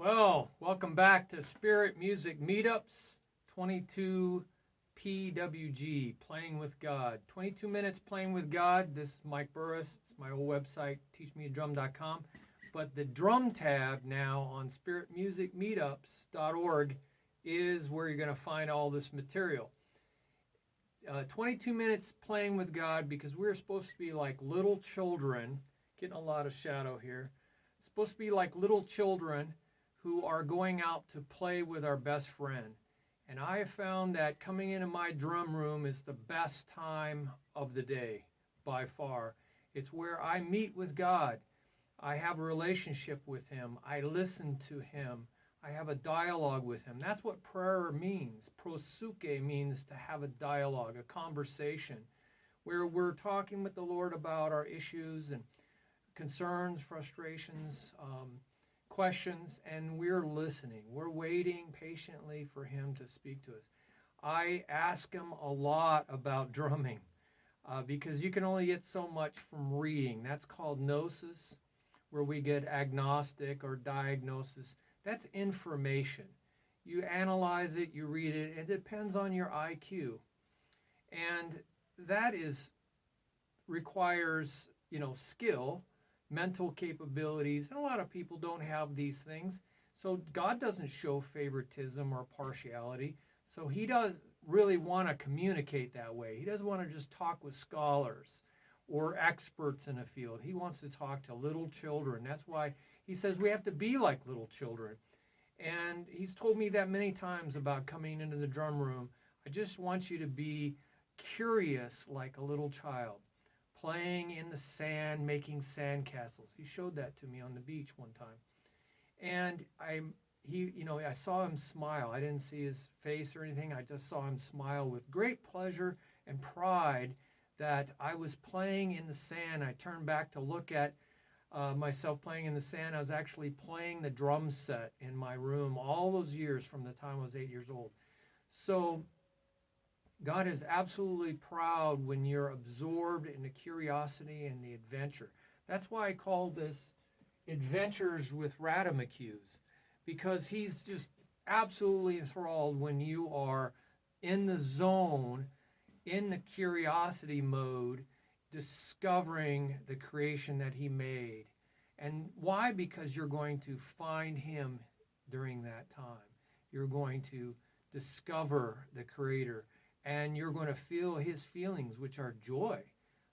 Well, welcome back to Spirit Music Meetups 22 PWG, Playing with God. 22 minutes playing with God. This is Mike Burris. It's my old website, teachmeadrum.com. But the drum tab now on spiritmusicmeetups.org is where you're going to find all this material. 22 minutes playing with God because we're supposed to be like little children. Getting a lot of shadow here. Supposed to be like little children who are going out to play with our best friend. And I have found that coming into my drum room is the best time of the day by far. It's where I meet with God. I have a relationship with him. I listen to him. I have a dialogue with him. That's what prayer means. Prosuke means to have a dialogue, a conversation, where we're talking with the Lord about our issues and concerns, frustrations, questions, and we're listening. We're waiting patiently for him to speak to us. I ask him a lot about drumming because you can only get so much from reading. That's called gnosis, where we get agnostic or diagnosis. That's information. You analyze it, you read it. It depends on your IQ. And that requires, skill, mental capabilities, and a lot of people don't have these things. So God doesn't show favoritism or partiality. So he does really want to communicate that way. He doesn't want to just talk with scholars or experts in a field. He wants to talk to little children. That's why he says we have to be like little children. And he's told me that many times about coming into the drum room. I just want you to be curious like a little child, playing in the sand, making sand castles. He showed that to me on the beach one time. And I saw him smile. I didn't see his face or anything. I just saw him smile with great pleasure and pride that I was playing in the sand. I turned back to look at myself playing in the sand. I was actually playing the drum set in my room all those years from the time I was 8 years old. So God is absolutely proud when you're absorbed in the curiosity and the adventure. That's why I call this Adventures with Ratamacues, because he's just absolutely enthralled when you are in the zone, in the curiosity mode, discovering the creation that he made. And why? Because you're going to find him during that time. You're going to discover the Creator, and you're going to feel his feelings, which are joy,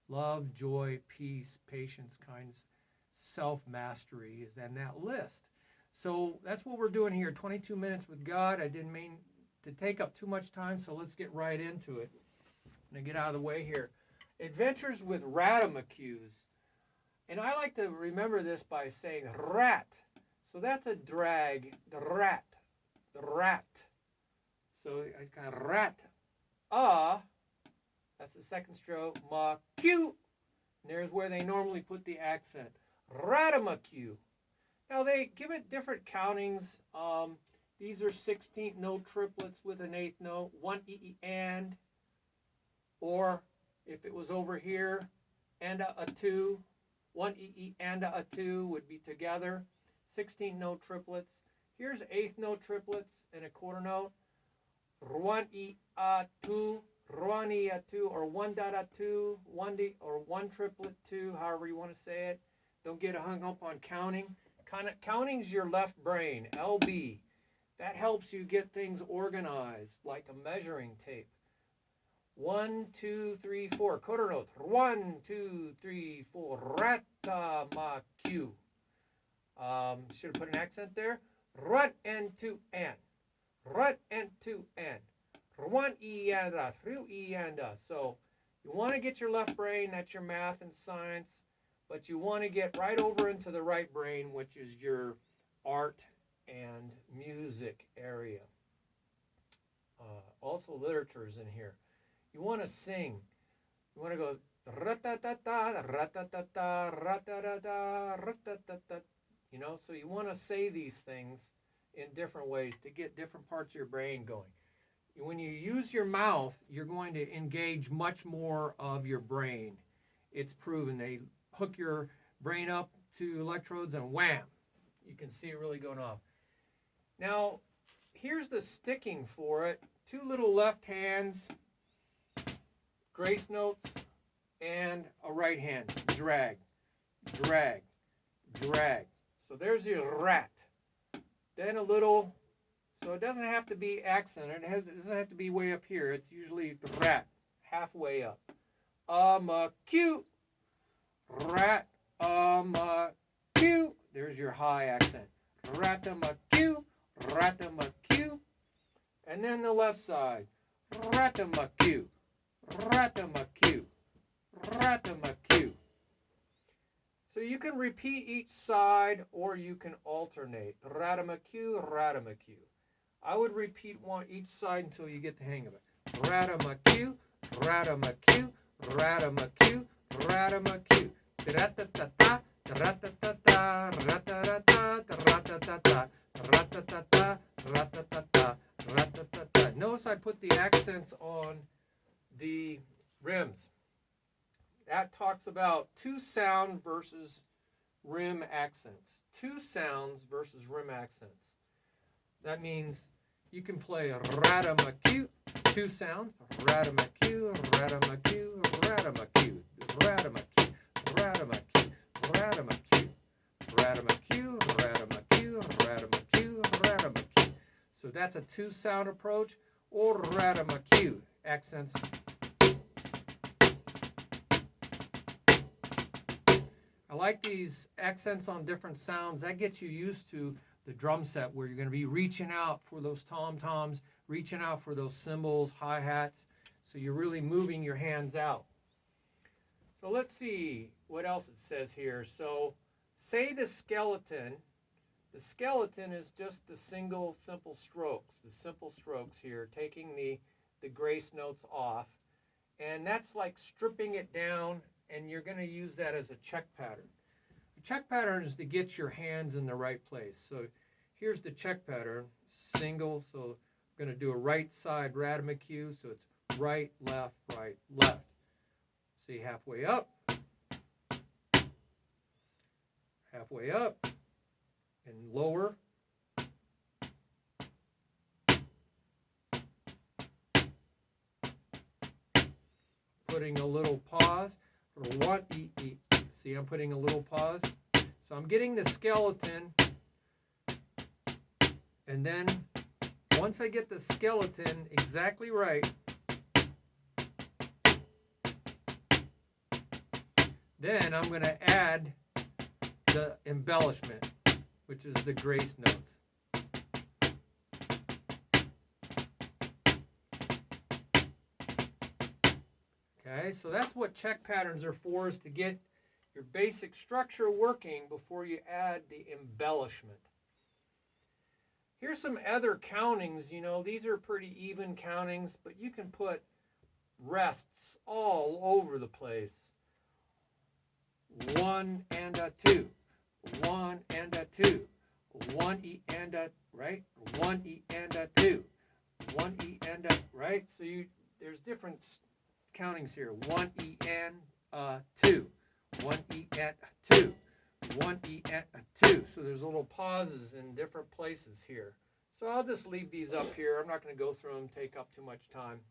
love, joy, peace, patience, kindness, self-mastery is in that list. So that's what we're doing here, 22 minutes with God. I didn't mean to take up too much time, so let's get right into it. I'm going to get out of the way here. Adventures with Ratamacues. And I like to remember this by saying rat. So that's a drag, the rat. So I got rat. That's the second stroke. Ma-cue. And there's where they normally put the accent. Ratamacue. Now they give it different countings. These are 16th note triplets with an 8th note. One E and. Or if it was over here, and a 2. One E and a 2 would be together. 16th note triplets. Here's 8th note triplets and a quarter note. One E a 2. One E a 2 or 1 dot a 2, 1 D or 1 triplet 2, however you want to say it. Don't get hung up on counting. Counting's your left brain, LB. That helps you get things organized like a measuring tape. 1, 2, 3, 4. Quarter note. 1, 2, 3, 4. Ratamacue. Should have put an accent there. Rut and 2 and. Rut and 2 and. 1 E and a, 3 E and a. So you want to get your left brain, that's your math and science, but you want to get right over into the right brain, which is your art and music area. Also literature is in here. You want to sing. You want to go ra-ta-ta-ta, ra-ta-ta-ta, ra-ta-ta-ta, ra-ta-ta-ta. So you want to say these things in different ways to get different parts of your brain going. When you use your mouth, you're going to engage much more of your brain. It's proven. They hook your brain up to electrodes and wham, you can see it really going off. Now, here's the sticking for it. 2 little left hands, grace notes, and a right hand. Drag, drag, drag. So there's your rat. Then a little, so it doesn't have to be accented. It doesn't have to be way up here. It's usually the rat, halfway up. Cute. Rat, cute. There's your high accent. Ratamacue, Ratamacue. And then the left side. Ratamacue, Ratamacue, Ratamacue. So you can repeat each side or you can alternate. Ratamacue, Ratamacue. I would repeat each side until you get the hang of it. Ratamacue, Ratamacue, Ratamacue, Ratamacue. Ratatata, ratatata, ratatata, ratatata, ratatata, ratatata, ratatata. Notice I put the accents on the rims. That talks about 2 sound versus rim accents. 2 sounds versus rim accents. That means you can play Ratamacue, 2 sounds. Ratamacue, Ratamacue, Ratamacue, Ratamacue, Ratamacue, Ratamacue, Ratamacue, Ratamacue, Ratamacue, Ratamacue. So that's a 2 sound approach, or Ratamacue accents. I like these accents on different sounds. That gets you used to the drum set where you're going to be reaching out for those tom-toms, reaching out for those cymbals, hi-hats. So you're really moving your hands out. So let's see what else it says here. So say the skeleton. The skeleton is just the simple strokes. The simple strokes here, taking the grace notes off. And that's like stripping it down, and you're going to use that as a check pattern. The check pattern is to get your hands in the right place. So here's the check pattern, single. So I'm going to do a right side Ratamacue. So it's right, left, right, left. See, halfway up, and lower. Putting a little pause, or 1 E E. See, I'm putting a little pause. So I'm getting the skeleton, and then once I get the skeleton exactly right, then I'm going to add the embellishment, which is the grace notes. Okay, so that's what check patterns are for, is to get your basic structure working before you add the embellishment. Here's some other countings. You know, these are pretty even countings, but you can put rests all over the place. 1 and a 2, 1 and a 2, 1 E and a, right? 1 E and a 2, 1 E and a, right? So there's different countings here. 1 E and a 2, 1 E and a 2, 1 E and a 2. So there's little pauses in different places here. So I'll just leave these up here. I'm not going to go through them, take up too much time.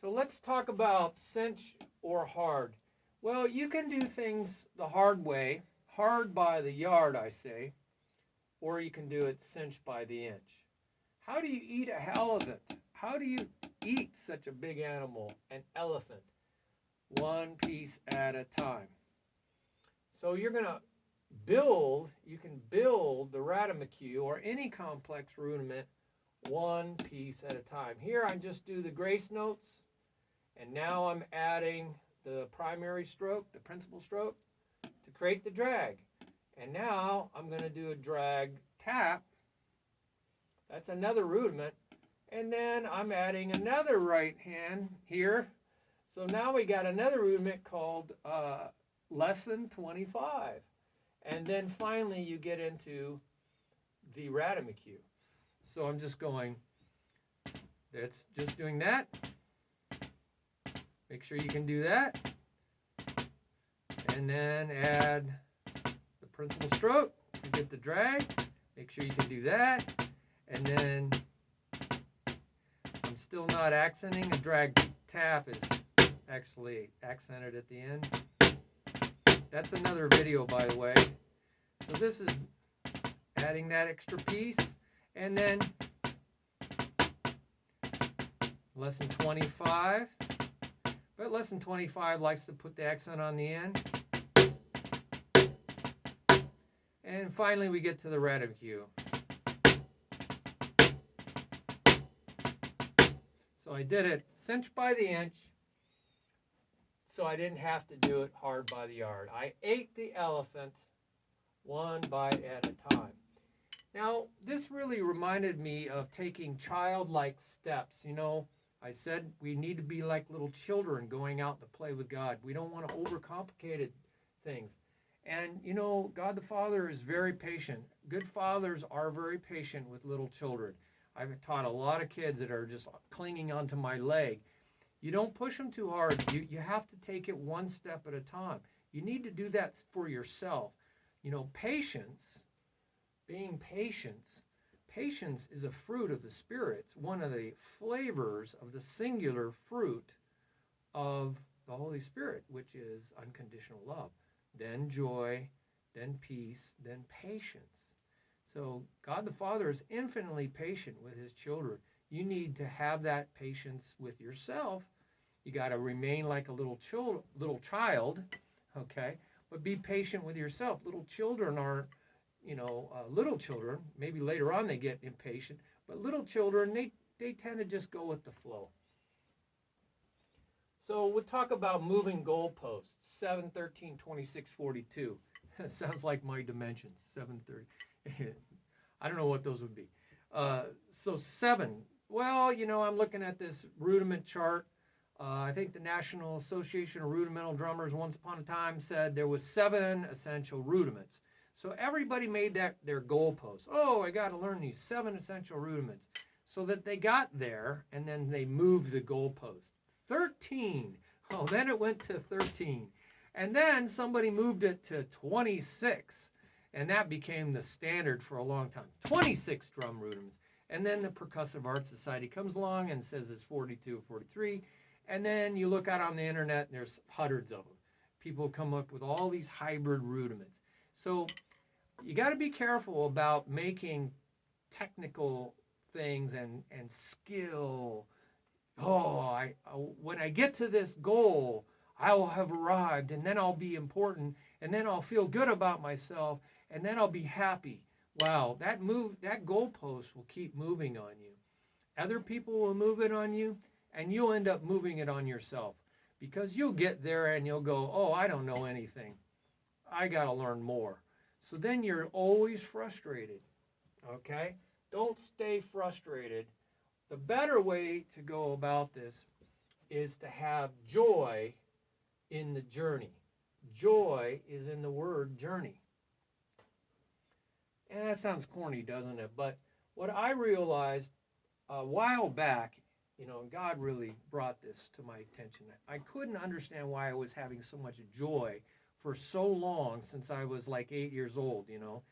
So let's talk about cinch or hard. Well, you can do things the hard way, hard by the yard, I say, or you can do it cinch by the inch. How do you eat a halibut? How do you eat such a big animal, an elephant? 1 piece at a time. So you're going to build, you can build the Ratamacue or any complex rudiment 1 piece at a time. Here I just do the grace notes, and now I'm adding the primary stroke, the principal stroke, to create the drag. And now I'm going to do a drag tap. That's another rudiment. And then I'm adding another right hand here. So now we got another rudiment called lesson 25. And then finally you get into the Ratamacue. So I'm just going, that's just doing that. Make sure you can do that. And then add the principal stroke to get the drag. Make sure you can do that. And then I'm still not accenting. A drag tap is actually accented at the end. That's another video, by the way. So this is adding that extra piece. And then lesson 25. But lesson 25 likes to put the accent on the end. And finally we get to the Ratamacue. So I did it cinch by the inch, so I didn't have to do it hard by the yard. I ate the elephant one bite at a time. Now, this really reminded me of taking childlike steps. You know, I said we need to be like little children going out to play with God. We don't want to overcomplicate things. And, you know, God the Father is very patient. Good fathers are very patient with little children. I've taught a lot of kids that are just clinging onto my leg. You don't push them too hard. You have to take it one step at a time. You need to do that for yourself. You know, patience, being patience is a fruit of the Spirit. It's one of the flavors of the singular fruit of the Holy Spirit, which is unconditional love. Then joy, then peace, then patience. So God the Father is infinitely patient with his children. You need to have that patience with yourself. You got to remain like a little child, okay? But be patient with yourself. Little children aren't, you know, little children. Maybe later on they get impatient. But little children, they tend to just go with the flow. So we'll talk about moving goalposts. 7, 13, 26, 42. Sounds like my dimensions, 7, 30. I don't know what those would be. So 7. Well, you know, I'm looking at this rudiment chart. I think the National Association of Rudimental Drummers once upon a time said there was 7 essential rudiments. So everybody made that their goalpost. Oh, I got to learn these 7 essential rudiments. So that they got there, and then they moved the goalpost. 13. Oh, then it went to 13. And then somebody moved it to 26. And that became the standard for a long time. 26 drum rudiments. And then the Percussive Art Society comes along and says it's 42 or 43. And then you look out on the internet and there's hundreds of them. People come up with all these hybrid rudiments. So you got to be careful about making technical things and skill. Oh, when I get to this goal, I will have arrived, and then I'll be important, and then I'll feel good about myself, and then I'll be happy. Wow, that goalpost will keep moving on you. Other people will move it on you, and you'll end up moving it on yourself, because you'll get there and you'll go, oh, I don't know anything. I got to learn more. So then you're always frustrated, okay? Don't stay frustrated. The better way to go about this is to have joy in the journey. Joy is in the word journey. And that sounds corny, doesn't it? But what I realized a while back, you know, God really brought this to my attention. I couldn't understand why I was having so much joy for so long, since I was like 8 years old, you know.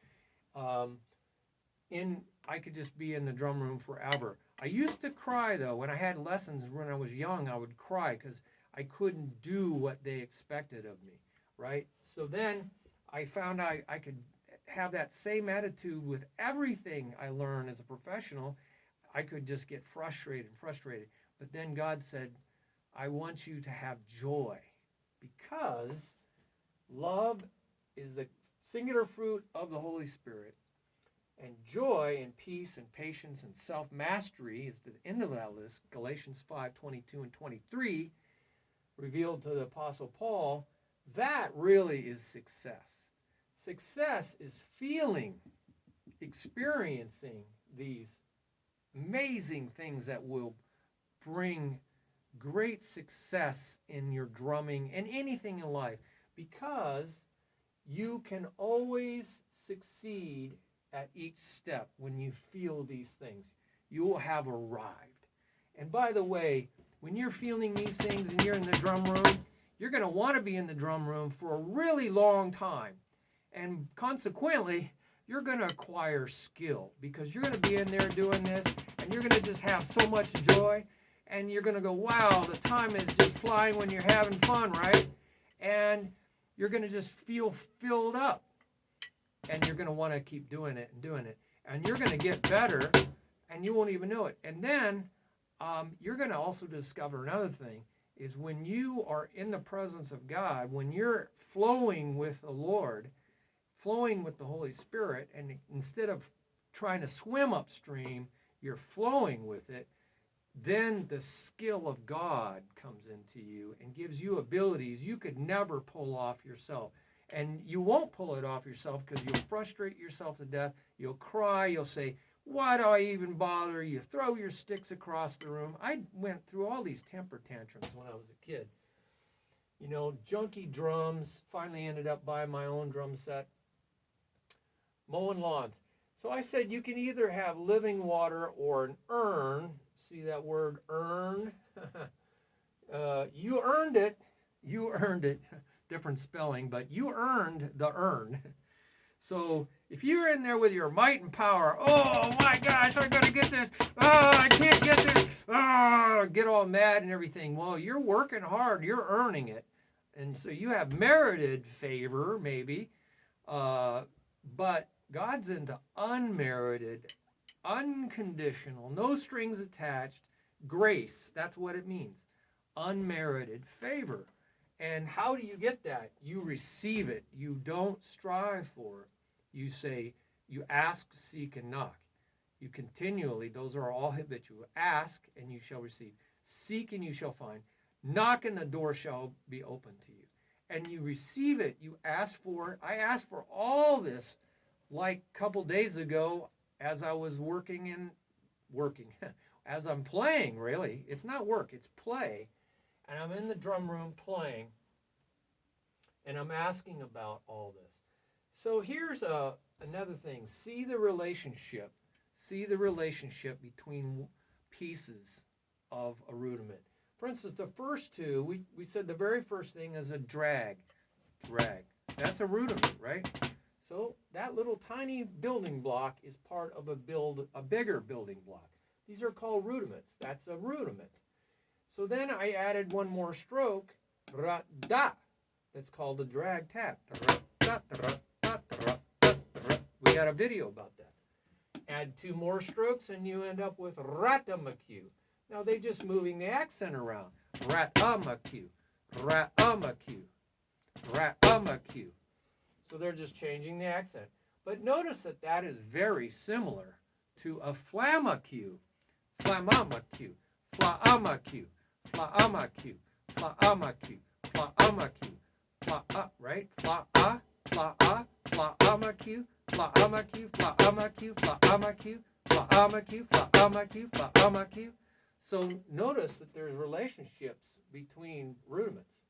I could just be in the drum room forever. I used to cry, though. When I had lessons when I was young, I would cry because I couldn't do what they expected of me, right? So then I found I could have that same attitude with everything I learned as a professional. I could just get frustrated. But then God said, I want you to have joy, because love is the singular fruit of the Holy Spirit. And joy and peace and patience and self-mastery is the end of that list. Galatians 5, 22 and 23, revealed to the Apostle Paul, that really is success. Success is feeling, experiencing these amazing things that will bring great success in your drumming and anything in life, because you can always succeed at each step. When you feel these things, you will have arrived. And by the way, when you're feeling these things and you're in the drum room, you're going to want to be in the drum room for a really long time. And consequently, you're going to acquire skill because you're going to be in there doing this and you're going to just have so much joy and you're going to go, wow, the time is just flying when you're having fun, right? And you're going to just feel filled up and you're going to want to keep doing it and doing it. And you're going to get better and you won't even know it. And then you're going to also discover another thing is when you are in the presence of God, when you're flowing with the Lord, flowing with the Holy Spirit, and instead of trying to swim upstream, you're flowing with it, then the skill of God comes into you and gives you abilities you could never pull off yourself. And you won't pull it off yourself because you'll frustrate yourself to death. You'll cry. You'll say, why do I even bother? You throw your sticks across the room. I went through all these temper tantrums when I was a kid. You know, junky drums. Finally ended up buying my own drum set. Mowing lawns. So I said you can either have living water or an urn. See that word urn? You earned it. You earned it. Different spelling, but you earned the urn. So if you're in there with your might and power, oh my gosh, I'm going to get this. Oh, I can't get this. Oh, get all mad and everything. Well, you're working hard. You're earning it. And so you have merited favor, maybe. But God's into unmerited, unconditional, no strings attached, grace. That's what it means. Unmerited favor. And how do you get that? You receive it. You don't strive for it. You say, you ask, seek, and knock. You continually, those are all habitual. Ask, and you shall receive. Seek, and you shall find. Knock, and the door shall be open to you. And you receive it. You ask for it. I asked for all this like a couple days ago as I was working, as I'm playing, really. It's not work, it's play. And I'm in the drum room playing, and I'm asking about all this. So here's another thing. See the relationship. See the relationship between pieces of a rudiment. For instance, the first two, we said the very first thing is a drag. Drag. That's a rudiment, right? So that little tiny building block is part of a bigger building block. These are called rudiments. That's a rudiment. So then I added one more stroke, ra-da. That's called a drag tap. We got a video about that. Add two more strokes and you end up with Ratamacue. Now they're just moving the accent around. Ratamacue, Ratamacue, Ratamacue. So they're just changing the accent. But notice that that is very similar to a flamacue, flamamacue, flaamacue, flaamacue, flaamacue, flaamacue, fla, right? Fla-a, fla-a, flaamacue, flaamacue, flaamacue, flaamacue, flaamacue, flaamacue, flaamacue. So notice that there's relationships between rudiments.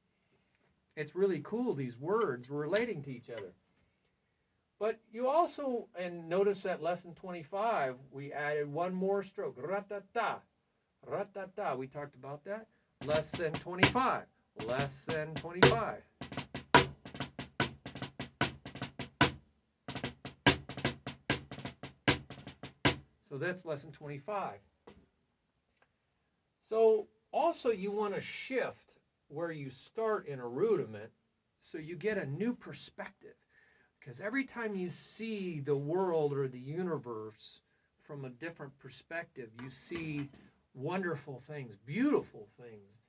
It's really cool, these words relating to each other. But you also, and notice that lesson 25, we added one more stroke. Ratata, ratata. We talked about that. Lesson 25. Lesson 25. So that's lesson 25. So also you want to shift where you start in a rudiment so you get a new perspective. Because every time you see the world or the universe from a different perspective, you see wonderful things, beautiful things.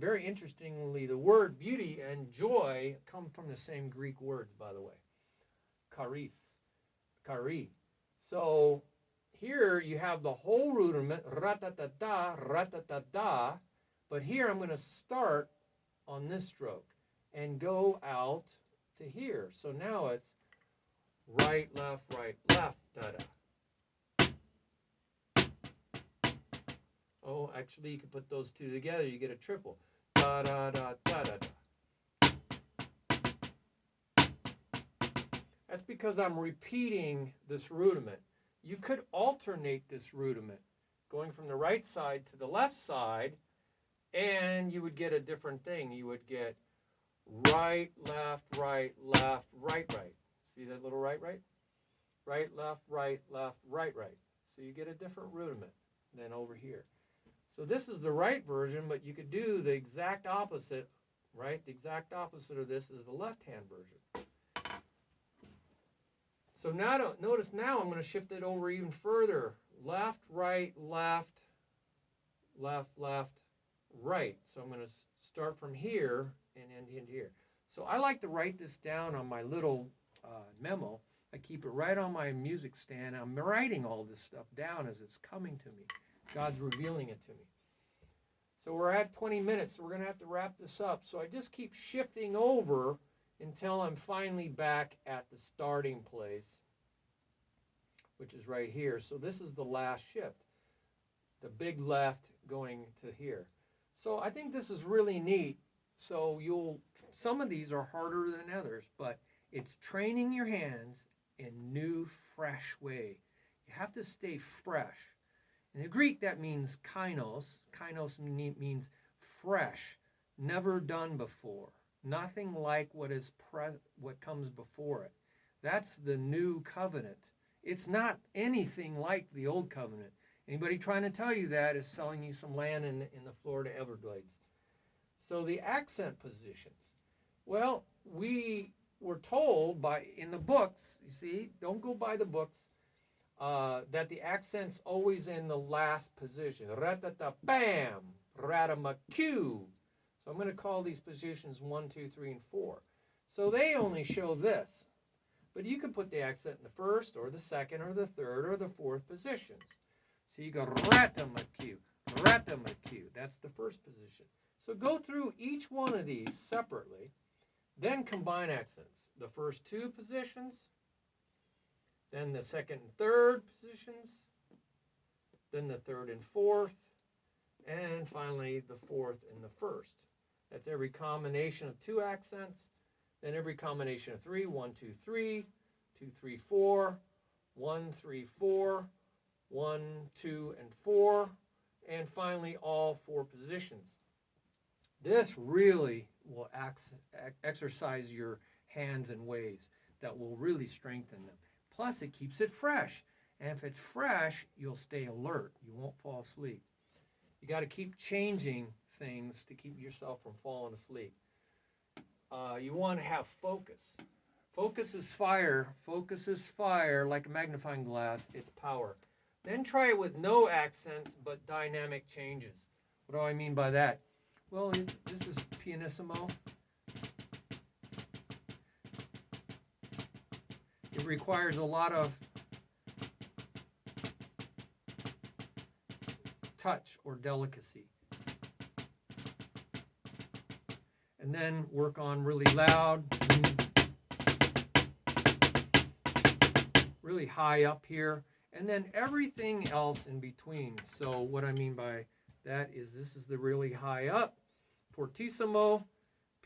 Very interestingly, the word beauty and joy come from the same Greek words, by the way. Charis, chari. So here you have the whole rudiment, ratatata, ratatata. But here I'm going to start on this stroke and go out to here. So now it's right, left, da-da. Oh, actually you can put those two together, you get a triple. Da-da-da-da-da-da. That's because I'm repeating this rudiment. You could alternate this rudiment, going from the right side to the left side, and you would get a different thing. You would get right, left, right, left, right, right. See that little right, right? right, left, right, left, right, right. So you get a different rudiment than over here. So this is the right version, but you could do the exact opposite, right? The exact opposite of this is the left-hand version. So now, notice now I'm going to shift it over even further. Left, right, left, left, left, right. So I'm going to start from here and end here. So I like to write this down on my little memo. I keep it right on my music stand. I'm writing all this stuff down as it's coming to me. God's revealing it to me. So we're at 20 minutes, so we're going to have to wrap this up. So I just keep shifting over until I'm finally back at the starting place, which is right here. So this is the last shift, the big left going to here. So I think this is really neat. So some of these are harder than others, but it's training your hands in new, fresh way. You have to stay fresh. In the Greek, that means kainos. Kainos means fresh, never done before, nothing like what comes before it. That's the new covenant. It's not anything like the old covenant. Anybody trying to tell you that is selling you some land in the Florida Everglades. So the accent positions. Well, we were told in the books, you see, don't go by the books, that the accent's always in the last position. Ratata-bam, Ratamacue. So I'm going to call these positions 1, 2, 3, and 4. So they only show this. But you can put the accent in the first or the second or the third or the fourth positions. So you go Ratamacue, Ratamacue. That's the first position. So go through each one of these separately, then combine accents. The first two positions, then the second and third positions, then the third and fourth, and finally the fourth and the first. That's every combination of two accents, then every combination of 3, 1, 2, 3, 2, 3, 4, 1, 3, 4, 1, 2, and 4, and finally all 4 positions. This really will exercise your hands in ways that will really strengthen them. Plus, it keeps it fresh. And if it's fresh, you'll stay alert. You won't fall asleep. You got to keep changing things to keep yourself from falling asleep. You want to have focus. Focus is fire. Focus is fire like a magnifying glass. It's power. Then try it with no accents but dynamic changes. What do I mean by that? Well, this is pianissimo. It requires a lot of touch or delicacy. And then work on really loud, really high up here, and then everything else in between. So what I mean by that is this is the really high up, fortissimo,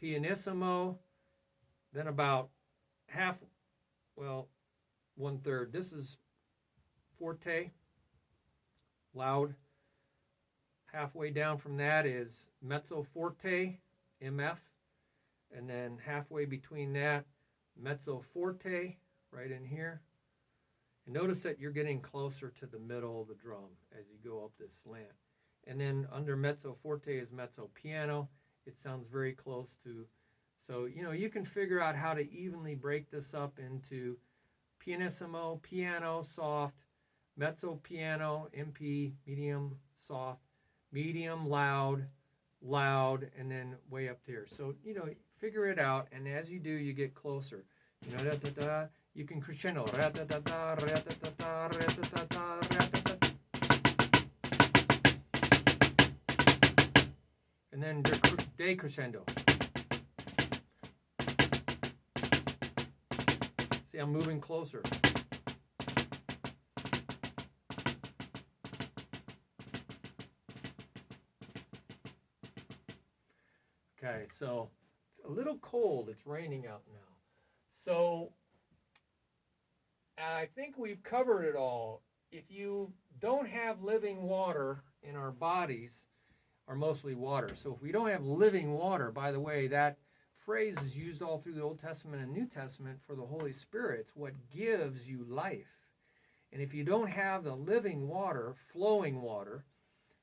pianissimo, then about one third. This is forte, loud. Halfway down from that is mezzo forte, MF, and then halfway between that, mezzo forte, right in here. And notice that you're getting closer to the middle of the drum as you go up this slant. And then under mezzo forte is mezzo piano. It sounds very close to, so you can figure out how to evenly break this up into pianissimo, piano, soft, mezzo piano, MP, medium, soft, medium, loud, loud, and then way up there. So, figure it out, and as you do, you get closer. You can crescendo. And then decrescendo. See, I'm moving closer. Okay, so it's a little cold. It's raining out now. So I think we've covered it all. If you don't have living water in our bodies, are mostly water. So if we don't have living water, by the way, that phrase is used all through the Old Testament and New Testament for the Holy Spirit. It's what gives you life. And if you don't have the living water, flowing water,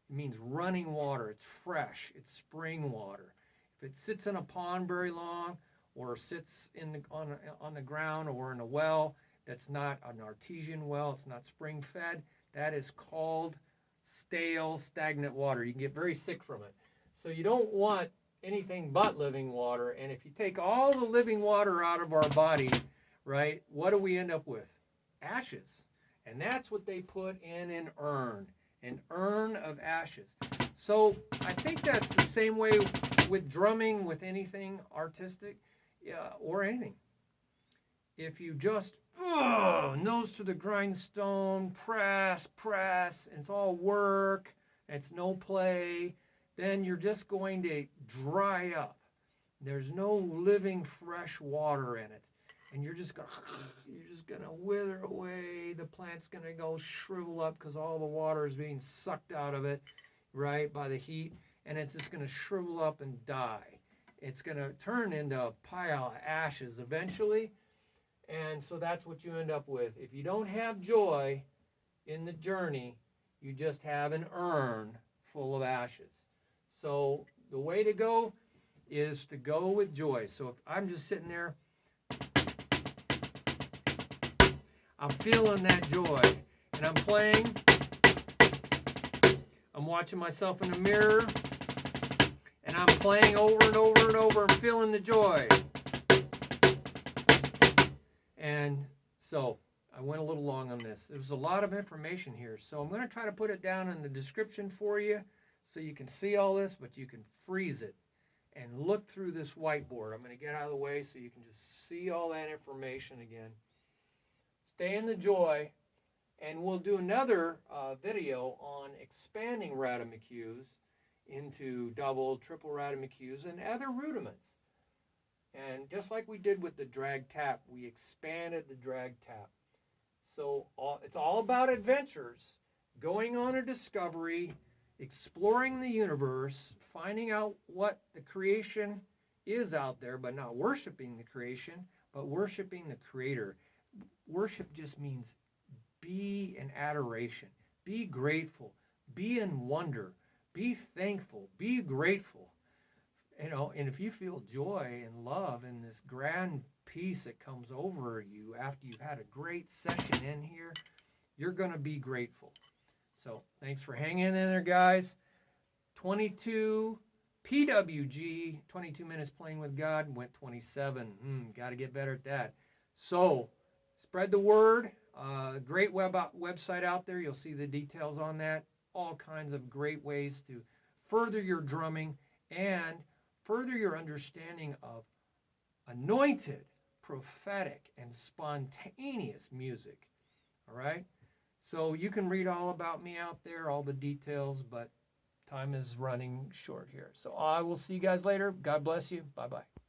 it means running water. It's fresh. It's spring water. If it sits in a pond very long, or sits on the ground or in a well that's not an artesian well, it's not spring fed, that is called stale, stagnant water. You can get very sick from it. So you don't want anything but living water. And if you take all the living water out of our body, right, what do we end up with? Ashes. And that's what they put in an urn of ashes. So I think that's the same way with drumming, with anything artistic, or anything. If you just nose to the grindstone, press, and it's all work, and it's no play, then you're just going to dry up. There's no living fresh water in it. And you're just gonna wither away. The plant's gonna go shrivel up because all the water is being sucked out of it, right, by the heat, and it's just gonna shrivel up and die. It's gonna turn into a pile of ashes eventually, and so that's what you end up with. If you don't have joy in the journey, you just have an urn full of ashes. So the way to go is to go with joy. So if I'm just sitting there, I'm feeling that joy, and I'm playing. I'm watching myself in the mirror, and I'm playing over and over and over and feeling the joy. And so I went a little long on this. There's a lot of information here, so I'm going to try to put it down in the description for you so you can see all this, but you can freeze it and look through this whiteboard. I'm going to get out of the way so you can just see all that information again. Stay in the joy, and we'll do another video on expanding Ratamacues into double, triple Ratamacues and other rudiments. And just like we did with the drag tap, we expanded the drag tap. So it's all about adventures, going on a discovery, exploring the universe, finding out what the creation is out there, but not worshiping the creation, but worshiping the Creator. Worship just means be in adoration, be grateful, be in wonder, be thankful, be grateful. You know, and if you feel joy and love and this grand peace that comes over you after you've had a great session in here, you're going to be grateful. So thanks for hanging in there, guys. 22 PWG, 22 minutes playing with God, went 27. Got to get better at that. So spread the word. Great website out there. You'll see the details on that. All kinds of great ways to further your drumming and further your understanding of anointed, prophetic, and spontaneous music. All right? So you can read all about me out there, all the details, but time is running short here. So I will see you guys later. God bless you. Bye-bye.